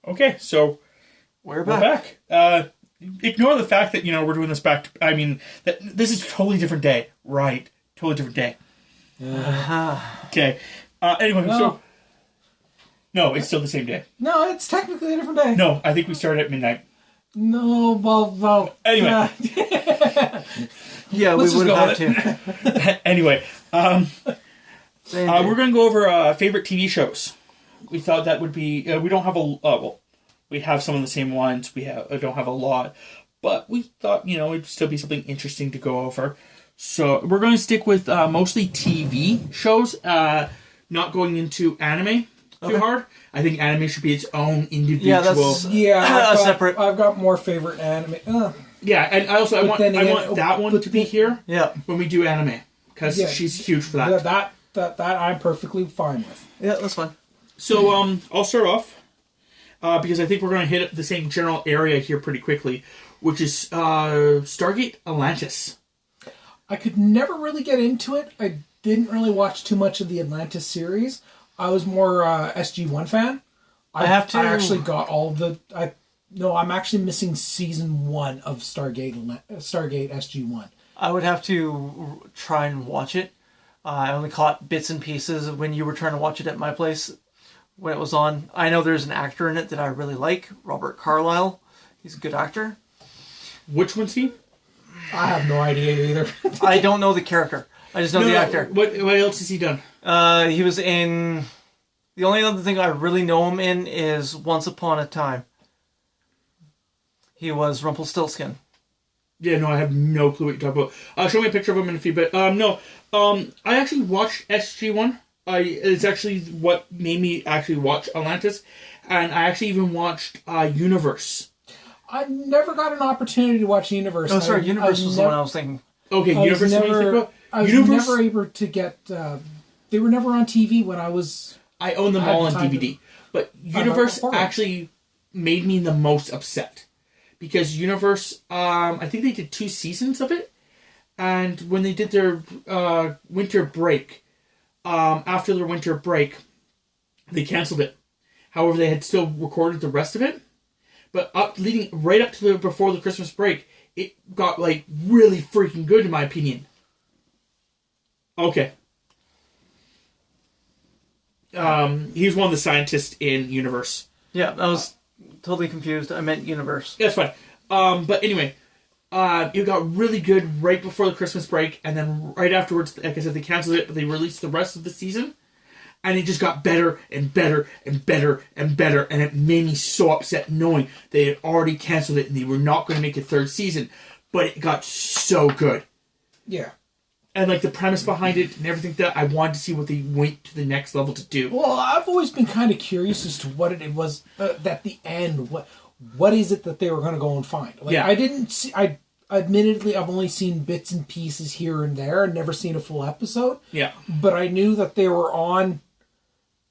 Okay, so We're we're back. back. Ignore the fact that we're doing this back. I mean, that this is a totally different day, right? Totally different day. Okay. Anyway, No. so no, it's still the same day. No, it's technically a different day. No, I think we started at midnight. No, well. Anyway. Yeah, Let's we would just have go had to. Anyway, Same day. we're going to go over favorite TV shows. We thought that would be. We don't have we have some of the same ones. We don't have a lot, but we thought it'd still be something interesting to go over. So we're going to stick with mostly TV shows, not going into anime too hard. I think anime should be its own individual. Yeah, that's- Yeah, Separate. I've got more favorite anime. Yeah, and I want that one to be here Yeah. when we do anime because Yeah. she's huge for that. That I'm perfectly fine with. Yeah, that's fine. So I'll start off because I think we're going to hit the same general area here pretty quickly, which is Stargate Atlantis. I could never really get into it. I didn't really watch too much of the Atlantis series. I was more SG-1 fan. I have to- I actually got all of the. I'm actually missing season 1 of Stargate SG-1. I would have to try and watch it. I only caught bits and pieces when you were trying to watch it at my place when it was on. I know there's an actor in it that I really like, Robert Carlyle. He's a good actor. Which one's he? I have no idea either. I don't know the character. I just know the actor. What else has he done? He was in... The only other thing I really know him in is Once Upon a Time. He was Rumpelstiltskin. Yeah, no, I have no clue what you're talking about. Show me a picture of him in a few bit. No, I actually watched SG-1. It's actually what made me actually watch Atlantis, and I actually even watched Universe. I never got an opportunity to watch Universe. Oh, sorry, Universe was the one I was thinking. Okay, I was Universe. What do you think about? I was Universe. never able to get. They were never on TV when I was. I own them I had all on time to- DVD, but Universe horror. actually made me the most upset because Universe. I think they did 2 seasons of it, and when they did their winter break, after their winter break, they canceled it. However, they had still recorded the rest of it, but leading right up to before the Christmas break, it got really freaking good in my opinion. Okay. He was one of the scientists in Universe. Yeah, I was totally confused. I meant Universe. That's fine. But anyway, it got really good right before the Christmas break, and then right afterwards, like I said, they canceled it, but they released the rest of the season, and it just got better and better and better and better, and it made me so upset knowing they had already canceled it and they were not going to make a 3rd season, but it got so good. Yeah. And the premise behind it and everything that I wanted to see what they went to the next level to do. Well, I've always been kind of curious as to what it was at the end. What is it that they were going to go and find? Yeah. I didn't see. Admittedly, I've only seen bits and pieces here and there, and never seen a full episode. Yeah. But I knew that they were on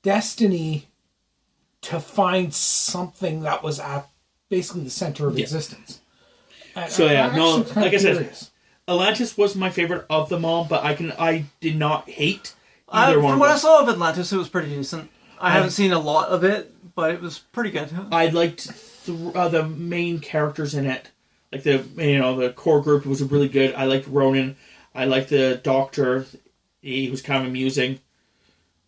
Destiny to find something that was at basically the center of existence. And So, yeah, I'm no, actually kinda like I said, curious. Atlantis was my favorite of them all, but I did not hate either one From of what I them. saw of Atlantis, it was pretty decent. I haven't seen a lot of it, but it was pretty good. I liked the main characters in it, the core group was really good. I liked Ronan. I liked the Doctor. He was kind of amusing.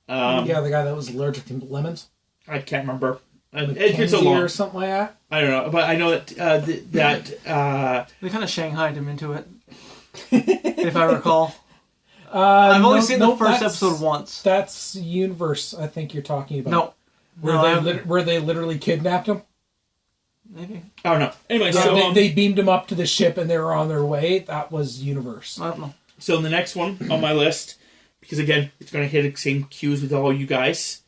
Yeah, the guy that was allergic to lemons. I can't remember. It's been Mackenzie so long. or something like that. I don't know, but I know that They kind of shanghaied him into it, if I recall. I've only seen the first episode once. That's Universe, I think you're talking about. No. Where they literally kidnapped him? Maybe. I don't know. Anyway, Yeah, so they beamed him up to the ship and they were on their way. That was Universe. I don't know. so the next one on my list, because again, it's going to hit the same cues with all you guys.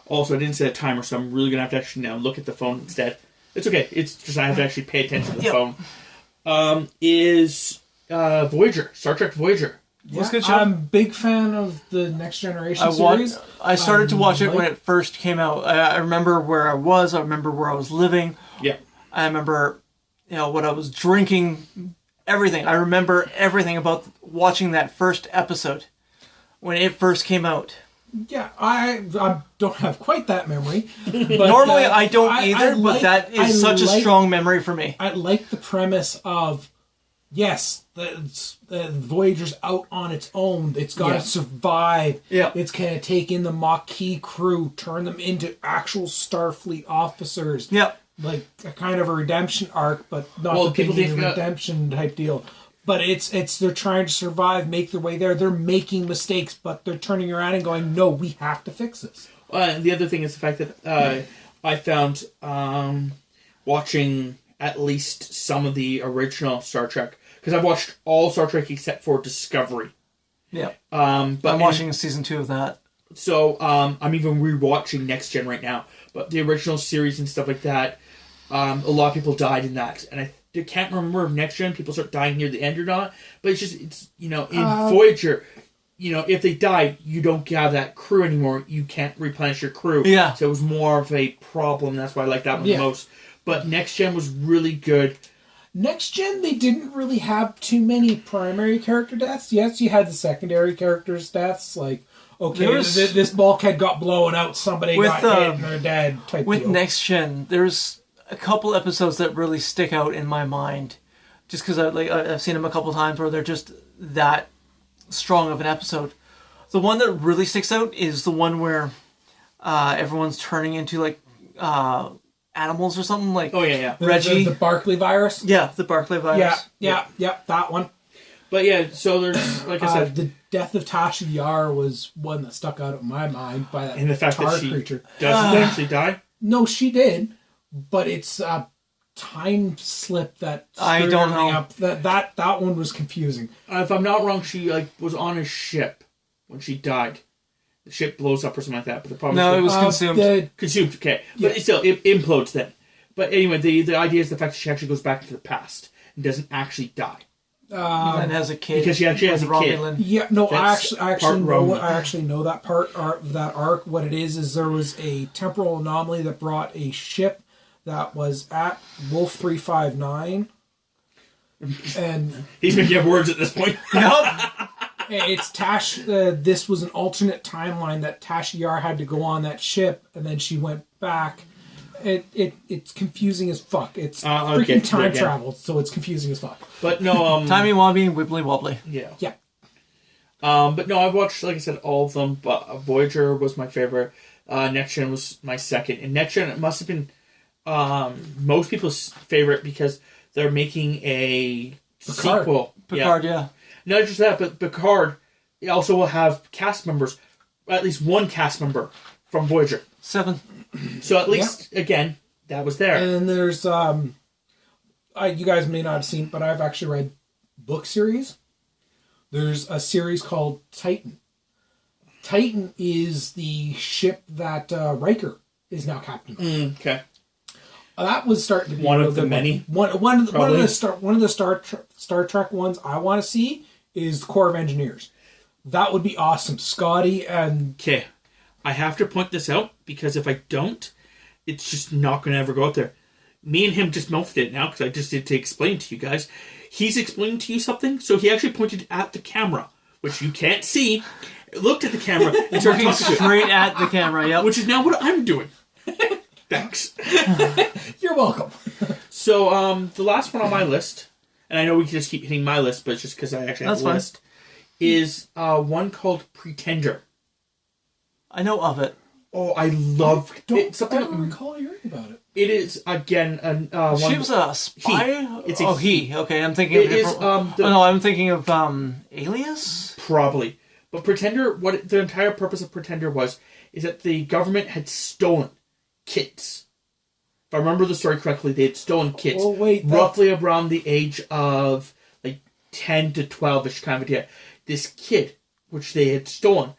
Also, I didn't set a timer, so I'm really going to have to actually now look at the phone instead. It's okay. It's just I have to actually pay attention to the phone. Is Voyager, Star Trek Voyager. It's a good show. I'm a big fan of the Next Generation series. I started to watch it when it first came out. I remember where I was. I remember where I was living. Yeah. I remember, what I was drinking. Everything. I remember everything about watching that first episode when it first came out. Yeah, I don't have quite that memory. But, Normally, I don't either, but like- that is such a strong memory for me. I like the premise of, yes, the Voyager's out on its own. It's got to Yeah. survive. Yeah. It's going to take in the Maquis crew, turn them into actual Starfleet officers. Yep. Like a kind of a redemption arc, but not Well, the people people think, redemption type deal. But it's they're trying to survive, make their way there. They're making mistakes, but they're turning around and going, "No, we have to fix this." The other thing is the fact that I found watching at least some of the original Star Trek, because I've watched all Star Trek except for Discovery. Yep. But I'm watching season 2 of that. So I'm even rewatching Next Gen right now. But the original series and stuff like that, a lot of people died in that, and I can't remember if Next Gen people start dying near the end or not. But it's in Voyager, if they die, you don't have that crew anymore. You can't replenish your crew. Yeah. So it was more of a problem. That's why I like that one Yeah. the most. But Next Gen was really good. Next Gen, they didn't really have too many primary character deaths. Yes, you had the secondary characters' deaths, like, okay, There was- this bulkhead got blown out, somebody With, got hit and they're dead, type With deal. Next Gen, there's a couple episodes that really stick out in my mind, just because I've seen them a couple times where they're just that strong of an episode. The one that really sticks out is the one where everyone's turning into like animals or something, like Oh yeah. Reggie. The Barclay virus. Yeah, the Barclay virus. Yeah, that one. But yeah, so there's, like I said, The death of Tasha Yar was one that stuck out in my mind by that and the fact tar that she creature. doesn't actually die. No, she did, but it's a time slip that I screwed don't everything know. up. That one was confusing. If I'm not wrong, she was on a ship when she died. The ship blows up or something like that. But the problem No, is it was consumed. consumed. Okay, Yeah. but still, it implodes then. But anyway, the idea is the fact that she actually goes back to the past and doesn't actually die And has a kid. because she actually has a with kid. Romulan. Yeah, no, That's I actually part know Roman. I actually know that part of that arc. What it is there was a temporal anomaly that brought a ship that was at Wolf 359, and He's making up words at this point. Yep. it's Tash. This was an alternate timeline that Tasha Yar had to go on that ship, and then she went back. It's confusing as fuck. It's I'll get freaking to time it again. travel, so it's confusing as fuck. But no, Timey Wimey, Wibbly Wobbly. yeah. Yeah. But no, I've watched, like I said, all of them. But Voyager was my favorite. Next Gen was my second, and Next Gen, it must have been most people's favorite because they're making a Picard. sequel. Picard, yeah. Not just that, but Picard also will have cast members, at least one cast member from Voyager. 7. So at least, again, that was there. And then there's you guys may not have seen it, but I've actually read book series. There's a series called Titan. Titan is the ship that Riker is now captain of. Okay. That was starting to be One a of real the good many, one of probably. the Star Trek ones I want to see is the Corps of Engineers. That would be awesome. Scotty and Okay. I have to point this out because if I don't, it's just not going to ever go out there. Me and him just melted it now because I just did to explain to you guys. He's explaining to you something, so he actually pointed at the camera, which you can't see. Looked at the camera and started Looking talking to it, straight at the camera, yep. which is now what I'm doing. Thanks. you're welcome. So, the last one on my list, and I know we can just keep hitting my list, but it's just because I actually have That's a fine. list, is one called Pretender. I know of it. Oh, I love it. I don't recall hearing about it. It is again one. She was a spy? It's a oh, he. he. Okay, I'm thinking It of is, different... oh, no, I'm thinking of Alias? Probably, but Pretender. What the entire purpose of Pretender was is that the government had stolen kids. If I remember the story correctly, they had stolen kids. Oh, wait, roughly around the age of like 10 to 12ish kind of idea. This kid, which they had stolen,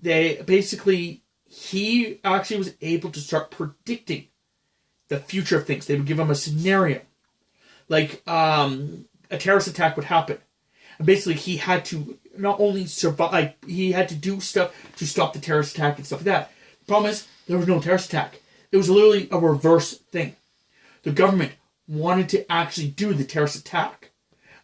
they basically he actually was able to start predicting the future of things. They would give him a scenario, like a terrorist attack would happen, and basically he had to not only survive, he had to do stuff to stop the terrorist attack and stuff like that. The problem is there was no terrorist attack. It was literally a reverse thing. The government wanted to actually do the terrorist attack,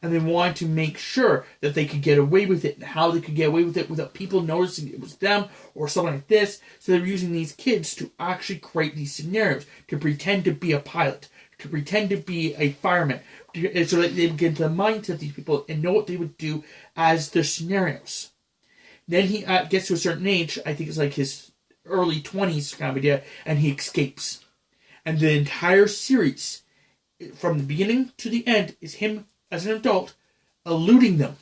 and they wanted to make sure that they could get away with it and how they could get away with it without people noticing it was them or something like this. So they're using these kids to actually create these scenarios, to pretend to be a pilot, to pretend to be a fireman, so that they would get into the mindset of these people and know what they would do as their scenarios. Then he gets to a certain age, I think it's like his early 20s kind of idea, and he escapes. And the entire series, from the beginning to the end, is him as an adult eluding them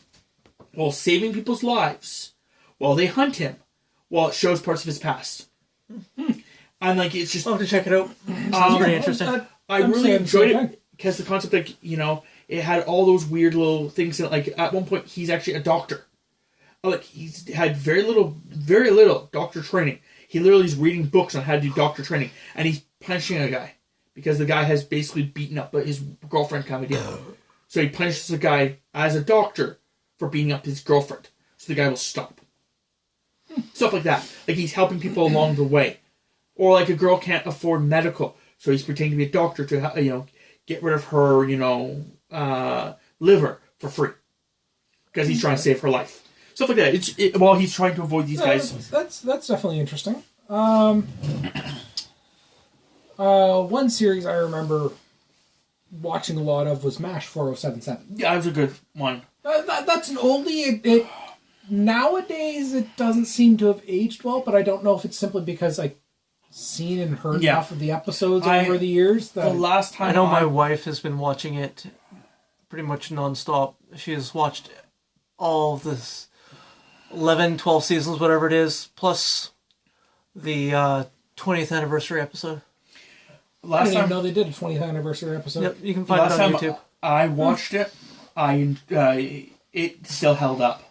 while saving people's lives, while they hunt him, while it shows parts of his past. And like, it's just... I'll have to check it out. Sounds pretty interesting. I really enjoyed it because the concept, like, it had all those weird little things in it. Like, at one point, he's actually a doctor. Like, he's had very little doctor training. He literally is reading books on how to do doctor training, and he's punishing a guy because the guy has basically beaten up his girlfriend kind of deal. So he punishes the guy as a doctor for beating up his girlfriend, so the guy will stop. Stuff like that. Like, he's helping people along the way. Or like a girl can't afford medical, so he's pretending to be a doctor to get rid of her liver for free because he's trying to save her life. Stuff like that. While he's trying to avoid these guys. That's definitely interesting. One series I remember watching a lot of was MASH 4077. Yeah, that was a good one. That's an oldie. It nowadays it doesn't seem to have aged well, but I don't know if it's simply because I've seen and heard enough of the episodes over the years. The last time I know my wife has been watching it pretty much nonstop. She has watched all of this 11, 12 seasons, whatever it is, plus the 20th anniversary episode. I didn't even know they did a 20th anniversary episode. Yep, you can find it on YouTube. I watched it. It still held up.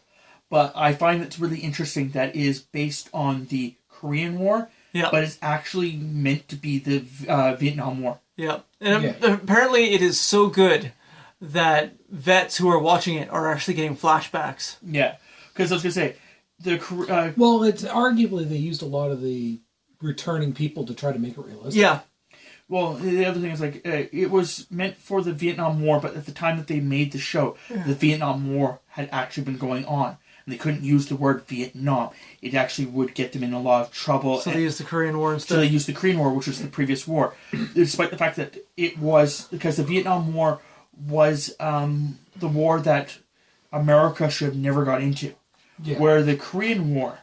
But I find it's really interesting that it is based on the Korean War, but it's actually meant to be the Vietnam War. Yeah. And apparently it is so good that vets who are watching it are actually getting flashbacks. Yeah. Because I was going to say, well, it's arguably they used a lot of the returning people to try to make it realistic. Yeah. Well, the other thing is, like, it was meant for the Vietnam War, but at the time that they made the show, the Vietnam War had actually been going on. And they couldn't use the word Vietnam. It actually would get them in a lot of trouble. So they used the Korean War instead? So they used the Korean War, which was the previous war. Despite the fact that it was... Because the Vietnam War was the war that America should have never got into. Yeah. Where the Korean War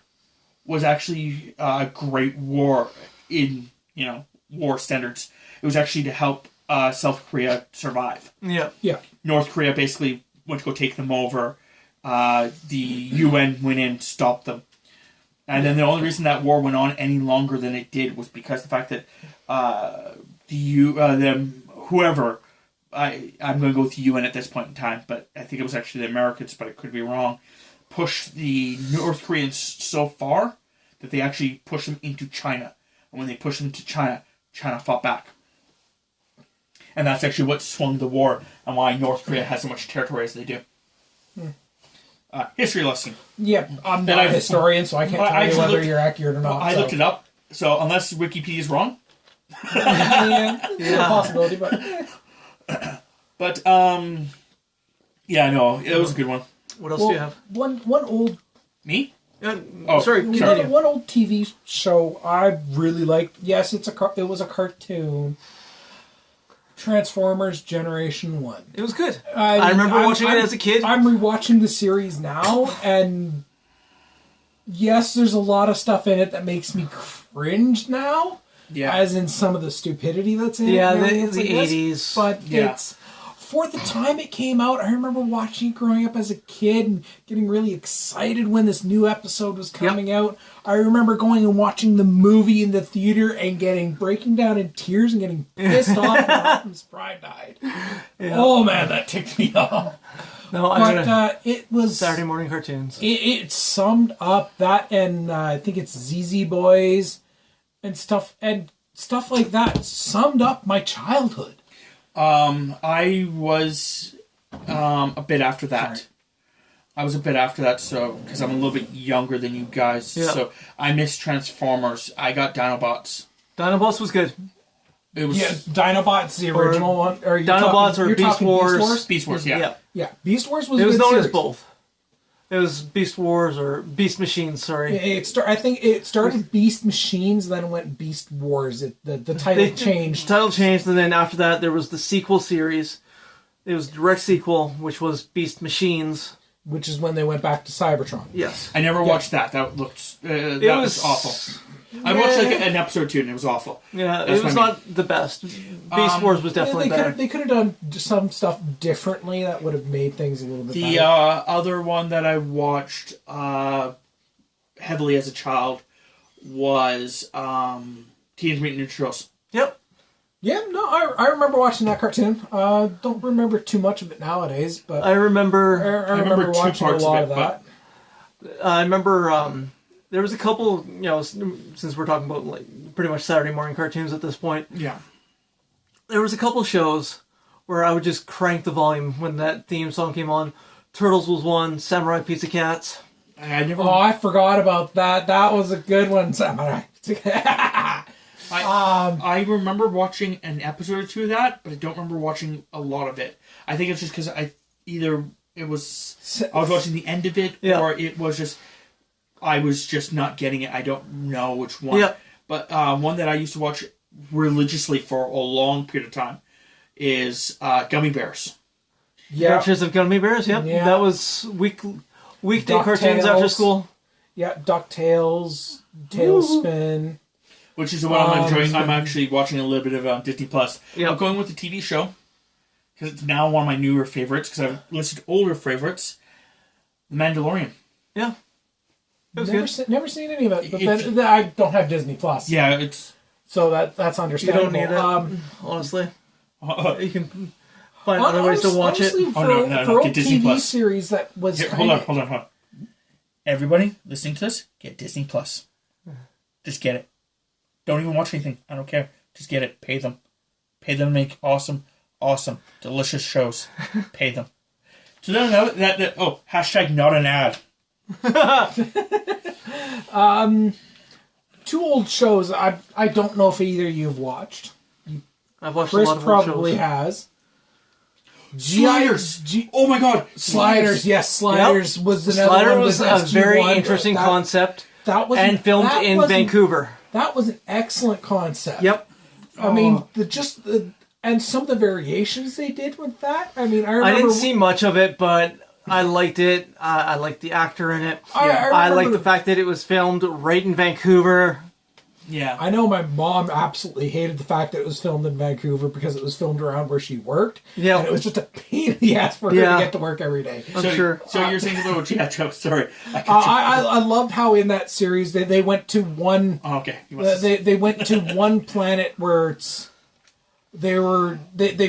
was actually a great war in, war standards. It was actually to help South Korea survive. Yeah. Yeah. North Korea basically went to go take them over. The UN went in, stopped them. And then the only reason that war went on any longer than it did was because the fact that whoever, I'm going to go with the UN at this point in time, but I think it was actually the Americans, but it could be wrong, pushed the North Koreans so far that they actually pushed them into China. And when they pushed them to China, China fought back. And that's actually what swung the war and why North Korea has so much territory as they do. History lesson. Yeah, I'm not a historian, so I can't tell you whether you're accurate or not. I looked it up, so unless Wikipedia is wrong. It's a possibility, but... yeah, no, it was a good one. What else do you have? One old... Me? Sorry, one old TV show I really liked. Yes, it was a cartoon. Transformers Generation 1. It was good. I remember watching it as a kid. I'm rewatching the series now, and yes, there's a lot of stuff in it that makes me cringe now. Yeah. As in some of the stupidity that's in it. Yeah, the 80s. But it's... For the time it came out, I remember watching it growing up as a kid and getting really excited when this new episode was coming out. I remember going and watching the movie in the theater and breaking down in tears and getting pissed off when Optimus Prime died. Yeah. Oh man, that ticked me off. No, it was Saturday morning cartoons. It summed up that, and I think it's ZZ Boys and stuff like that. Summed up my childhood. I was a bit after that. Sorry. I was a bit after that, so because I'm a little bit younger than you guys, so I missed Transformers. I got Dinobots. Dinobots was good. It was Yeah, Dinobots, the original one. Or you're Dinobots talking, or you're Beast talking Wars. Beast Wars. Yeah. Yeah. Yeah, Beast Wars was It a was good known series. as both. It was Beast Wars or Beast Machines, sorry. I think it started Beast Machines, then went Beast Wars. The title changed. The title changed, and then after that, there was the sequel series. It was a direct sequel, which was Beast Machines. Which is when they went back to Cybertron. Yes. I never watched that. That looked. That was awful. I watched like an episode or two, and it was awful. Yeah, That's it was what I mean. not the best. Beast Wars was definitely better. They could have done some stuff differently that would have made things a little bit The better. other one that I watched heavily as a child was Teenage Mutant Ninja Turtles. Yep. Yeah, no, I remember watching that cartoon. Don't remember too much of it nowadays, but I remember. I remember two watching a parts lot of of it, that. I remember. There was a couple. Since we're talking about like pretty much Saturday morning cartoons at this point, Yeah. there was a couple shows where I would just crank the volume when that theme song came on. Turtles was one. Samurai Pizza Cats. I never. Oh, I forgot about that. That was a good one, Samurai. I remember watching an episode or two of that, but I don't remember watching a lot of it. I think it's just because I was watching the end of it, Yeah. or it was just I was just not getting it. I don't know which one. Yeah. But one that I used to watch religiously for a long period of time is Gummy Bears. Yeah, Adventures of Gummy Bears. Yep. Yeah. That was weekday DuckTales. cartoons after school. yeah, DuckTales, Tailspin. Which is the one I'm enjoying. I'm actually watching a little bit of Disney Plus. Yep. I'm going with the TV show because it's now one of my newer favorites. Because I've listed older favorites, The Mandalorian. Yeah. It was good. Never seen any of it, but then I don't have Disney Plus. Yeah, it's So that's You understandable. don't need it. Honestly, you can find other ways to watch honestly, it. For, Oh, no, for get old Disney TV Plus. series that was Here, kind hold on. Everybody listening to this, get Disney Plus. Just get it. Don't even watch anything. I don't care. Just get it. Pay them. Pay them to make awesome, delicious shows. Pay them. So then that hashtag not an ad. two old shows. I don't know if either of you have watched. I've watched Chris a lot of old probably shows. has. Sliders. Oh my god. Sliders, yes, Sliders was another Slider one. was with a SG-1, very but interesting concept That was and filmed in Vancouver. That was an excellent concept. Yep. I mean, and some of the variations they did with that. I mean, I remember. I didn't see much of it, but I liked it. I liked the actor in it. I I liked remember- the fact that it was filmed right in Vancouver. Yeah. I know my mom absolutely hated the fact that it was filmed in Vancouver because it was filmed around where she worked. Yeah. And it was just a pain in the ass for her Yeah. to get to work every day. I'm sure. So you're saying about Joe? Sorry. I loved how in that series they went to one. Oh, okay. You must- They went to one planet where it's they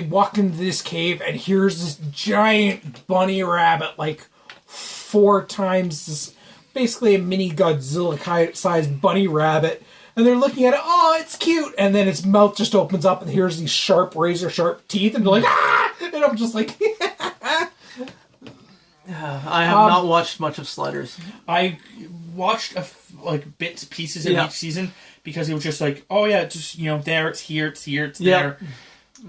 walked into this cave and here's this giant bunny rabbit like 4 times this, basically a mini Godzilla sized bunny rabbit, and they're looking at it. Oh, it's cute, and then its mouth just opens up and here's these razor sharp teeth, and they're like ah, and I'm just like. I have not watched much of Sliders. I watched bits, pieces of Yeah. each season because it was just like, oh yeah, it's just there, it's here, it's here, it's Yeah. there.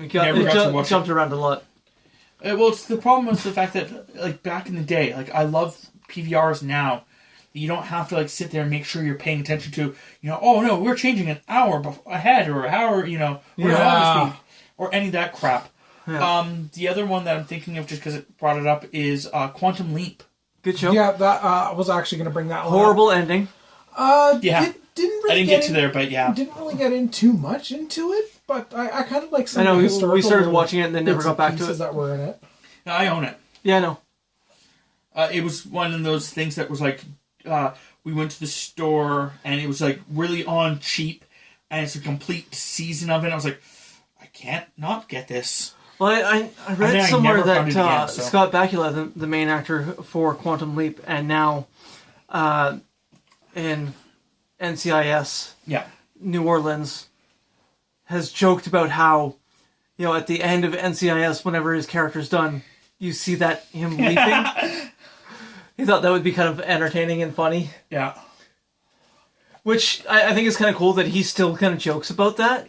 It Never got to watch jumped around a lot. Well, it's the problem was the fact that like back in the day, like I love PVRs now. You don't have to like sit there and make sure you're paying attention to, oh no, we're changing an hour ahead or an hour, we're Yeah. on this week, or any of that crap. Yeah. The other one that I'm thinking of just because it brought it up is Quantum Leap. Good show. Yeah, that I was actually going to bring that one up. Horrible ending. Yeah. Didn't really I didn't get to there, but yeah. Didn't really get in too much into it, but I kind of like some I know, of the we historical started watching it and then never bits got and back to pieces it. that were in it. I own it. Yeah, I know. It was one of those things that was like, we went to the store and it was like really on cheap, and it's a complete season of it. I was like, I can't not get this. Well, I And read then I somewhere never found that it again, so. Scott Bakula, the main actor for Quantum Leap, and now in NCIS Yeah. New Orleans, has joked about how, at the end of NCIS, whenever his character's done, you see that him leaping. He thought that would be kind of entertaining and funny. Yeah. Which I think is kind of cool that he still kind of jokes about that.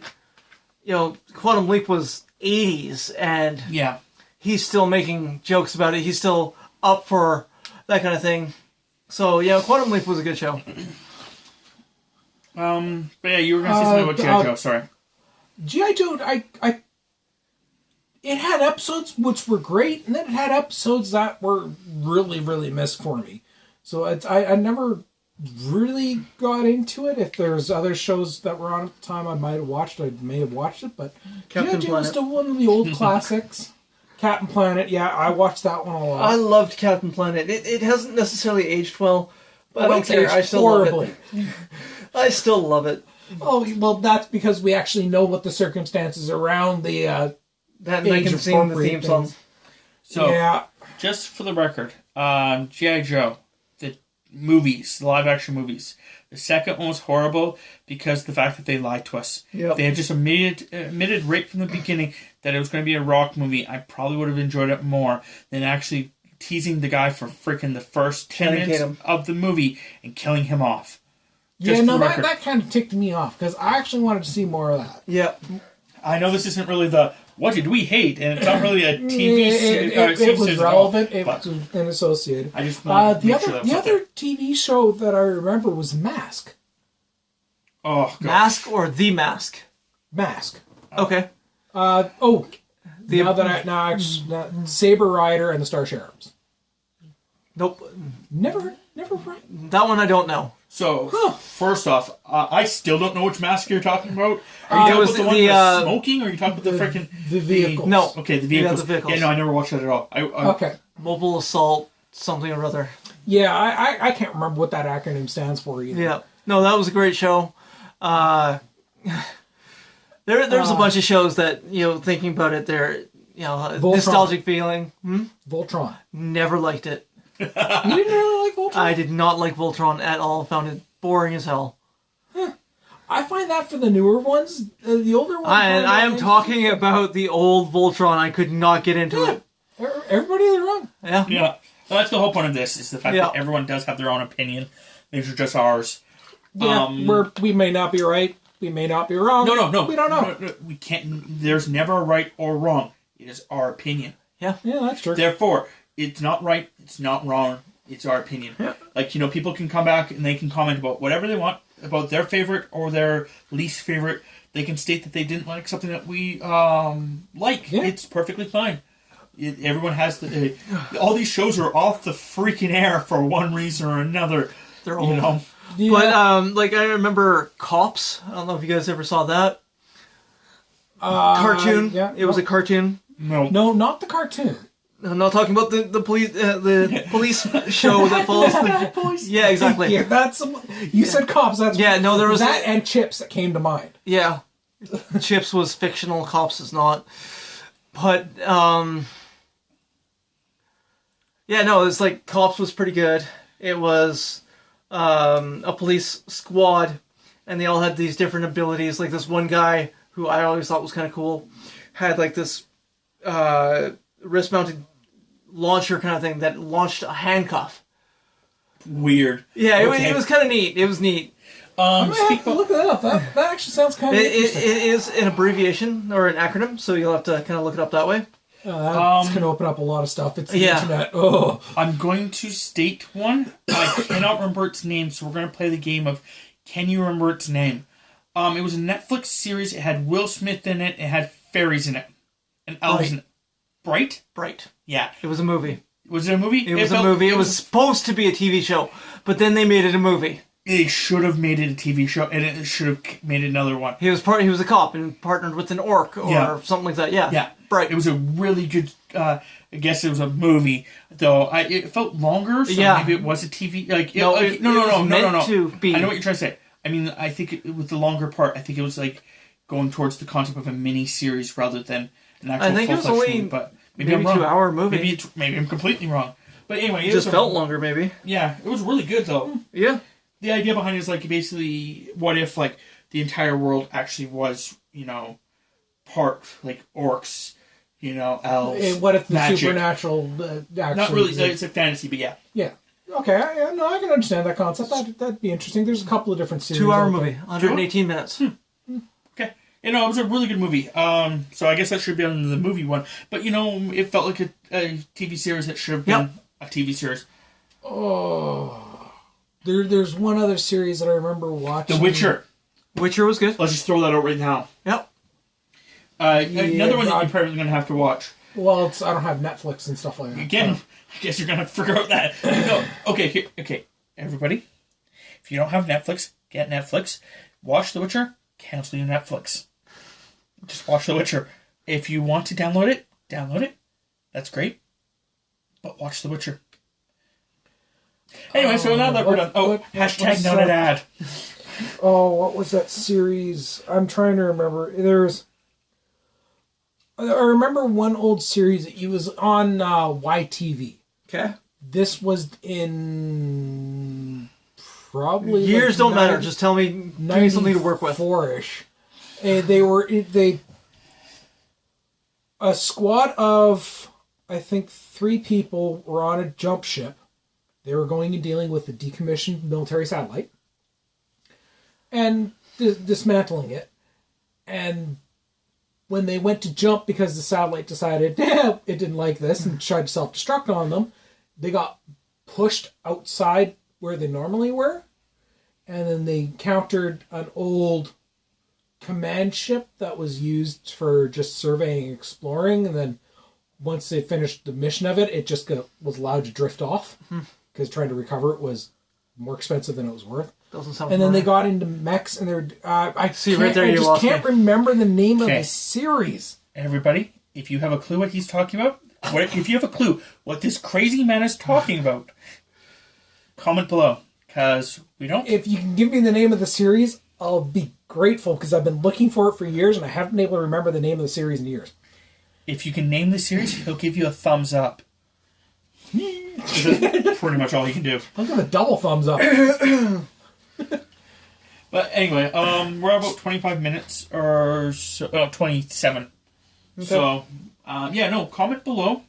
Quantum Leap was 80s, and Yeah. he's still making jokes about it. He's still up for that kind of thing. So, yeah, Quantum Leap was a good show. But yeah, you were going to say something about G.I. Joe. Sorry. G.I. Joe, it had episodes which were great, and then it had episodes that were really, really missed for me. So I never really got into it. If there's other shows that were on at the time I might have watched, I may have watched it, but Captain G.I. Joe Planet. was still one of the old classics. Captain Planet, yeah, I watched that one a lot. I loved Captain Planet. It hasn't necessarily aged well, but I don't It's care. aged I still love horribly. it. I still love it. Oh, well, that's because we actually know what the circumstances around the That and I can sing the theme song. So, yeah. just for the record, G.I. Joe, the movies, the live-action movies, the second one was horrible because of the fact that they lied to us. Yep. They had just admitted right from the beginning that it was going to be a rock movie. I probably would have enjoyed it more than actually teasing the guy for freaking the first 10 Channing minutes Tatum. of the movie and killing him off. Yeah, Just no, for the that, record. that kind of ticked me off because I actually wanted to see more of that. Yeah. I know this isn't really the what did we hate, and it's not really a TV It was series at all, relevant. It but was and associated. I just wanted to The make sure that was the out there. other TV show that I remember was Mask. Oh, God. Mask or The Mask? Mask. Okay. Now Saber Rider and the Star Sheriffs. Nope. Never right. That one I don't know. So, first off, I still don't know which mask you're talking about. Are It you talking was about the one the, that's smoking, or are you talking about the freaking... the vehicles. No. Okay, the vehicles. the vehicles. Yeah, no, I never watched that at all. Okay. Mobile Assault, something or other. Yeah, I can't remember what that acronym stands for either. Yeah. No, that was a great show. There's a bunch of shows that, thinking about it, they're, Voltron. nostalgic feeling. Voltron. Never liked it. You didn't really like Voltron? I did not like Voltron at all. Found it boring as hell. I find that for the newer ones, the older ones. I am talking about the old Voltron. I could not get into it. Everybody in the wrong. Yeah. Yeah. Well, that's the whole point of this, is the fact that everyone does have their own opinion. These are just ours. Yeah, we may not be right. We may not be wrong. No. We don't know. No, we can't... There's never a right or wrong. It is our opinion. Yeah, that's true. Therefore, it's not right, it's not wrong, it's our opinion. Yeah. Like, people can come back and they can comment about whatever they want, about their favorite or their least favorite. They can state that they didn't like something that we like. Yeah. It's perfectly fine. Everyone has all these shows are off the freaking air for one reason or another. They're You old. know? Yeah. But, I remember Cops. I don't know if you guys ever saw that. Cartoon. yeah, It was no. a cartoon. No. No, not the cartoon. I'm not talking about the police police show that follows the... Yeah, exactly. Yeah, that's you said Cops. That's Yeah, no, there was that and Chips that came to mind. Yeah. Chips was fictional, Cops is not. But, yeah, no, it's like Cops was pretty good. It was a police squad, and they all had these different abilities. Like this one guy, who I always thought was kind of cool, had like this wrist-mounted launcher kind of thing that launched a handcuff. Weird. Yeah, Okay. it was kind of neat. It was neat. I'm gonna have to look that up. That actually sounds kind of It interesting. is an abbreviation or an acronym, so you'll have to kind of look it up that way. That's going to open up a lot of stuff. It's the Yeah. internet. Oh, I'm going to state one. I cannot remember its name, so we're going to play the game of can you remember its name? It was a Netflix series. It had Will Smith in it. It had fairies in it. And elves in it. Bright? Bright. Yeah. It was a movie. Was it a movie? It was a movie. It was supposed to be a TV show, but then they made it a movie. They should have made it a TV show, and it should have made another one. He was a cop and partnered with an orc or Yeah. something like that. Yeah. Yeah. Bright. It was a really good, I guess it was a movie, though. It felt longer, so Yeah. maybe it was a TV. No, it was meant to be. I know what you're trying to say. I mean, I think with the longer part, I think it was like going towards the concept of a mini series rather than an actual I think it was full-fledged only movie, but maybe maybe I'm wrong. 2-hour movie. Maybe I'm completely wrong. But anyway, It just felt longer, maybe. Yeah, it was really good though. Yeah. The idea behind it is like basically, what if like the entire world actually was, part like orcs, elves. and what if the magic. supernatural actually? Not really. exists? It's a fantasy, but yeah. Yeah. Okay. I can understand that concept. That'd be interesting. There's a couple of different series. 2-hour out there. movie. 118 minutes. Okay. You know, it was a really good movie. So I guess that should be on the movie one. But you know, it felt like a TV series that should have been a TV series. Oh, there's one other series that I remember watching. The Witcher. Witcher was good. Let's just throw that out right now. Yep. Another one that you're probably going to have to watch. Well, I don't have Netflix and stuff like that. Again, I guess you're going to figure out that. No, okay, everybody. If you don't have Netflix, get Netflix. Watch The Witcher, cancel your Netflix. Just watch The Witcher. If you want to download it. That's great. But watch The Witcher. Anyway, so now that we're done. Hashtag not an ad. Oh, what was that series? I'm trying to remember. I remember one old series that was on YTV. Okay. This was in probably Years don't matter. Just tell me. Give me something to work with. 94-ish. And a squad of, I think, 3 people were on a jump ship. They were going and dealing with the decommissioned military satellite and dismantling it. And when they went to jump because the satellite decided it didn't like this and tried to self-destruct on them, they got pushed outside where they normally were. And then they encountered an old command ship that was used for just surveying and exploring. And then once they finished the mission of it, it just was allowed to drift off. Because trying to recover it was more expensive than it was worth. Doesn't sound and then they right. got into mechs, and they're I just can't remember the name of the series. Everybody, if you have a clue what he's talking about, if you have a clue what this crazy man is talking about, comment below, because we don't. If you can give me the name of the series, I'll be grateful, because I've been looking for it for years, and I haven't been able to remember the name of the series in years. If you can name the series, he'll give you a thumbs up. That's pretty much all he can do. I'll give a double thumbs up. But anyway, we're about 25 minutes or so, 27. Okay. So, comment below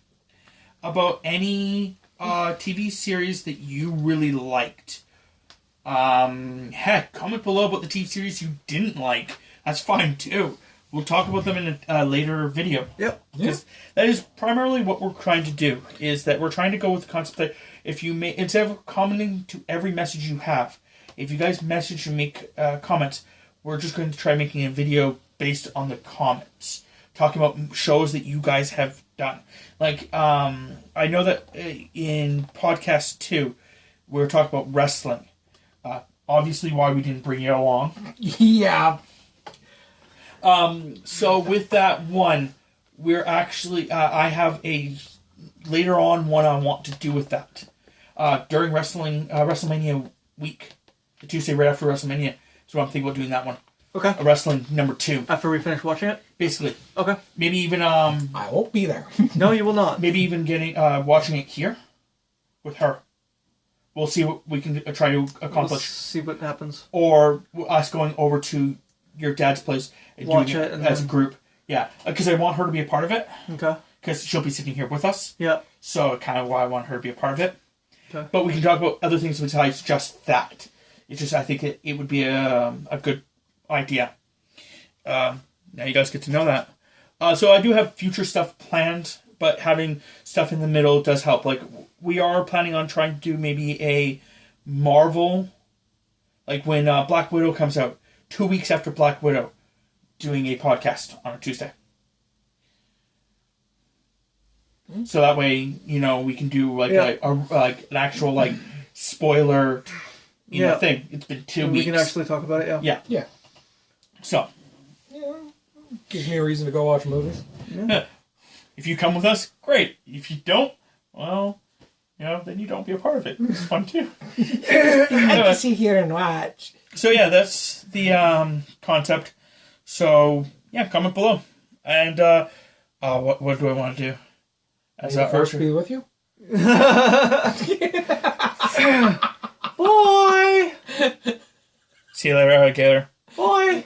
about any TV series that you really liked. Heck, comment below about the TV series you didn't like. That's fine too. We'll talk about them in a later video. Yep. Because that is primarily what we're trying to do, is that we're trying to go with the concept that if you instead of commenting to every message you have, if you guys message and make comments, we're just going to try making a video based on the comments. Talking about shows that you guys have done. Like, I know that in podcast 2, we were talking about wrestling. Obviously why we didn't bring you along. Yeah. So with that one, we're actually, I have a later on one I want to do with that. During WrestleMania week, the Tuesday right after WrestleMania, so I'm thinking about doing that one. Okay. A wrestling number 2. After we finish watching it? Basically. Okay. Maybe even, I won't be there. No, you will not. Maybe even getting, watching it here with her. We'll see what we can try to accomplish. We'll see what happens. Or us going over to your dad's place and watch doing it and as a group. Yeah, because I want her to be a part of it. Okay. Because she'll be sitting here with us. Yeah. So kind of why I want her to be a part of it. Okay. But we can talk about other things besides just that. It's just I think it would be a good idea. Now you guys get to know that. So I do have future stuff planned, but having stuff in the middle does help. Like we are planning on trying to do maybe a Marvel, like when Black Widow comes out, 2 weeks after Black Widow, doing a podcast on a Tuesday. So that way, we can do like an actual spoiler, thing. It's been 2 weeks. We can actually talk about it. Yeah. Yeah. So. Yeah. Gives me a reason to go watch movies. Yeah. If you come with us, great. If you don't, well, then you don't be a part of it. It's fun too. I can sit here and watch. So yeah, that's the concept. So yeah, comment below. And what do I want to do? As May the Force be with you. Bye. See you later, alligator. Bye.